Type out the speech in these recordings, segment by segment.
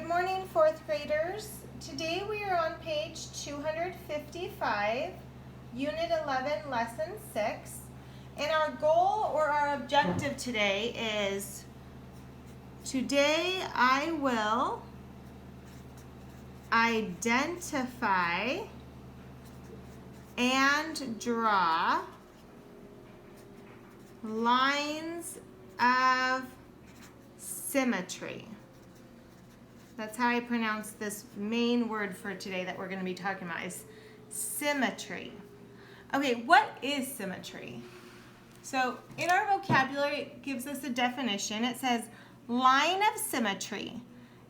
Good morning, fourth graders. Today we are on page 255, Unit 11, Lesson 6. And our goal or our objective today is, today I will identify and draw lines of symmetry. That's how I pronounce this main word for today that we're going to be talking about, is symmetry. Okay, what is symmetry? So in our vocabulary, it gives us a definition. It says, line of symmetry,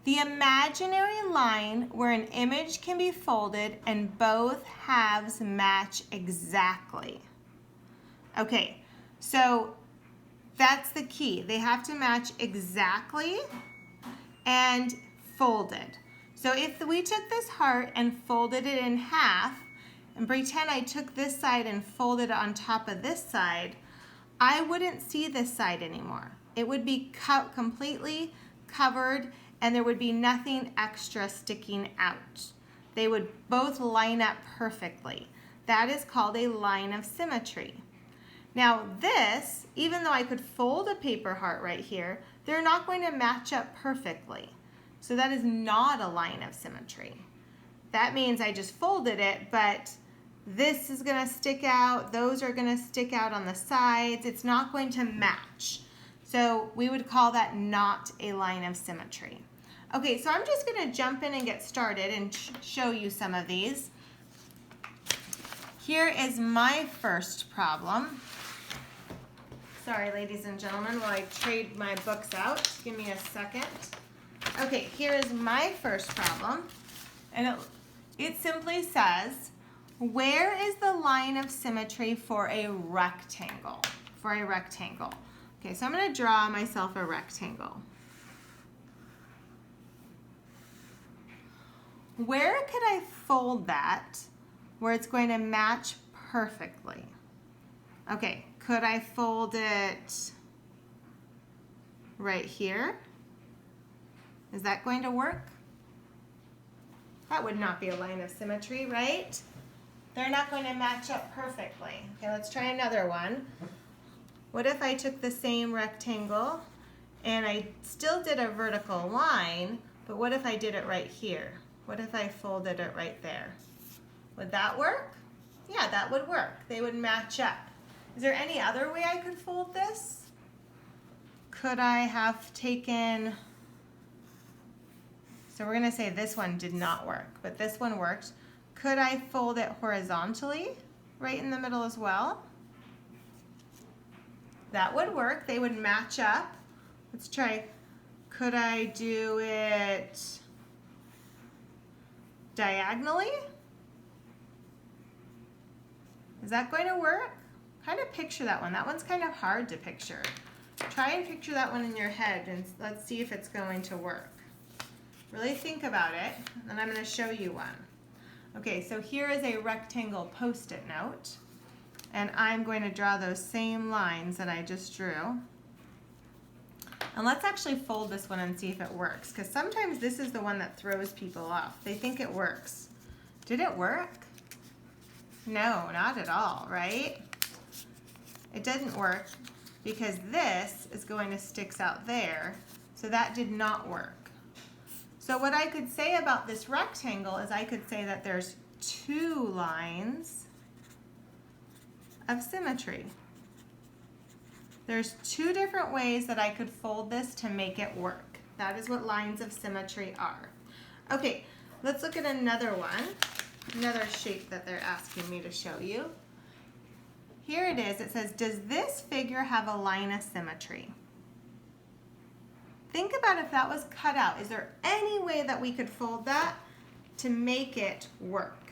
the imaginary line where an image can be folded and both halves match exactly. Okay, so that's the key. They have to match exactly and folded. So if we took this heart and folded it in half, and pretend I took this side and folded it on top of this side, I wouldn't see this side anymore. It would be completely covered and there would be nothing extra sticking out. They would both line up perfectly. That is called a line of symmetry. Now this, even though I could fold a paper heart right here, they're not going to match up perfectly. So that is not a line of symmetry. That means I just folded it, but this is going to stick out, those are going to stick out on the sides. It's not going to match. So we would call that not a line of symmetry. Okay, so I'm just going to jump in and get started and show you some of these. Here is my first problem. Sorry, ladies and gentlemen, while I trade my books out. Give me a second. Okay, here is my first problem. And it simply says, where is the line of symmetry for a rectangle? For a rectangle. Okay, so I'm going to draw myself a rectangle. Where could I fold that where it's going to match perfectly? Okay, could I fold it right here? Is that going to work? That would not be a line of symmetry, right? They're not going to match up perfectly. Okay, let's try another one. What if I took the same rectangle and I still did a vertical line, but what if I did it right here? What if I folded it right there? Would that work? Yeah, that would work. They would match up. Is there any other way I could fold this? Could I have taken, so we're going to say this one did not work, but this one worked. Could I fold it horizontally right in the middle as well? That would work. They would match up. Let's try. Could I do it diagonally? Is that going to work? Kind of picture that one. That one's kind of hard to picture. Try and picture that one in your head and let's see if it's going to work. Really think about it, and I'm going to show you one. Okay, so here is a rectangle post-it note, and I'm going to draw those same lines that I just drew. And let's actually fold this one and see if it works, because sometimes this is the one that throws people off. They think it works. Did it work? No, not at all, right? It didn't work because this is going to stick out there, so that did not work. So what I could say about this rectangle is I could say that there's two lines of symmetry. There's two different ways that I could fold this to make it work. That is what lines of symmetry are. Okay, let's look at another one, another shape that they're asking me to show you. Here it is. It says, does this figure have a line of symmetry? Think about if that was cut out. Is there any way that we could fold that to make it work?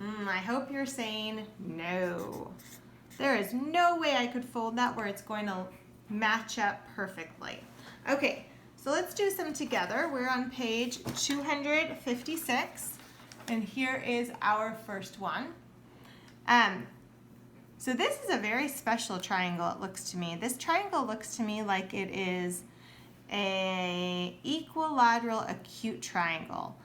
I hope you're saying no. There is no way I could fold that where it's going to match up perfectly. Okay, so let's do some together. We're on page 256, and here is our first one. So this is a very special triangle, it looks to me. This triangle looks to me like it is a equilateral acute triangle.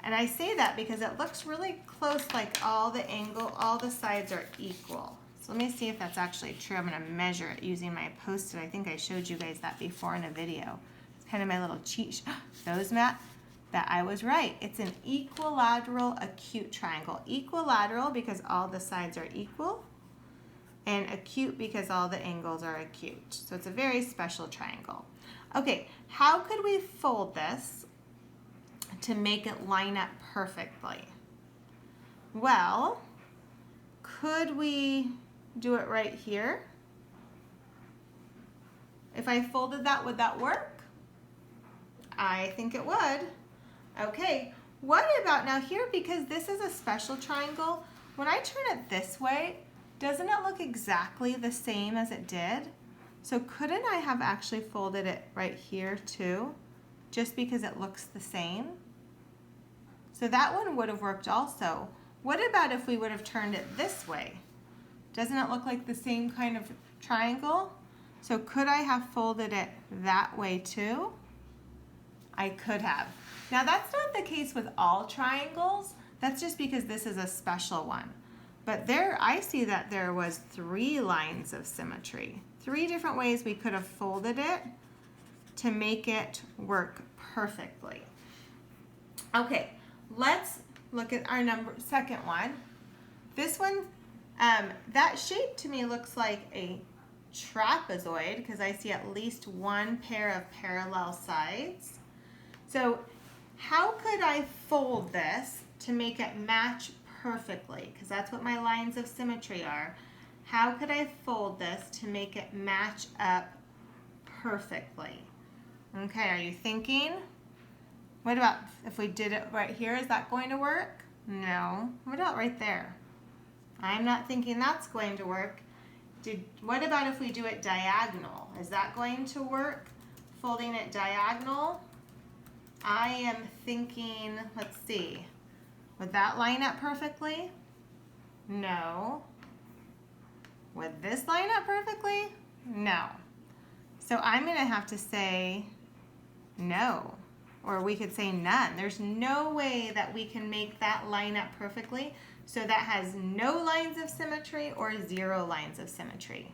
And I say that because it looks really close, like all the sides are equal. So let me see if that's actually true. I'm going to measure it using my Post-it. I think I showed you guys that before in a video. It's kind of my little cheat sheet. Those, Matt, that I was right. It's an equilateral acute triangle. Equilateral because all the sides are equal, and acute because all the angles are acute. So it's a very special triangle. Okay, how could we fold this to make it line up perfectly? Well, could we do it right here? If I folded that, would that work? I think it would. Okay, what about now here, because this is a special triangle, when I turn it this way, doesn't it look exactly the same as it did? So couldn't I have actually folded it right here too, just because it looks the same? So that one would have worked also. What about if we would have turned it this way? Doesn't it look like the same kind of triangle? So could I have folded it that way too? I could have. Now that's not the case with all triangles. That's just because this is a special one. But there, I see that there was 3 lines of symmetry. 3 different ways we could have folded it to make it work perfectly. Okay, let's look at our second one. This one, that shape to me looks like a trapezoid because I see at least one pair of parallel sides. So how could I fold this to make it match perfectly? Because that's what my lines of symmetry are. How could I fold this to make it match up perfectly? Okay, are you thinking? What about if we did it right here? Is that going to work? No. What about right there? I'm not thinking that's going to work. What about if we do it diagonal? Is that going to work? Folding it diagonal? I am thinking, let's see. Would that line up perfectly? No. Would this line up perfectly? No. So I'm going to have to say no. Or we could say none. There's no way that we can make that line up perfectly. So that has no lines of symmetry or 0 lines of symmetry.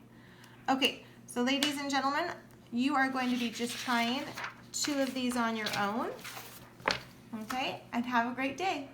Okay, so ladies and gentlemen, you are going to be just trying 2 of these on your own. Okay, and have a great day.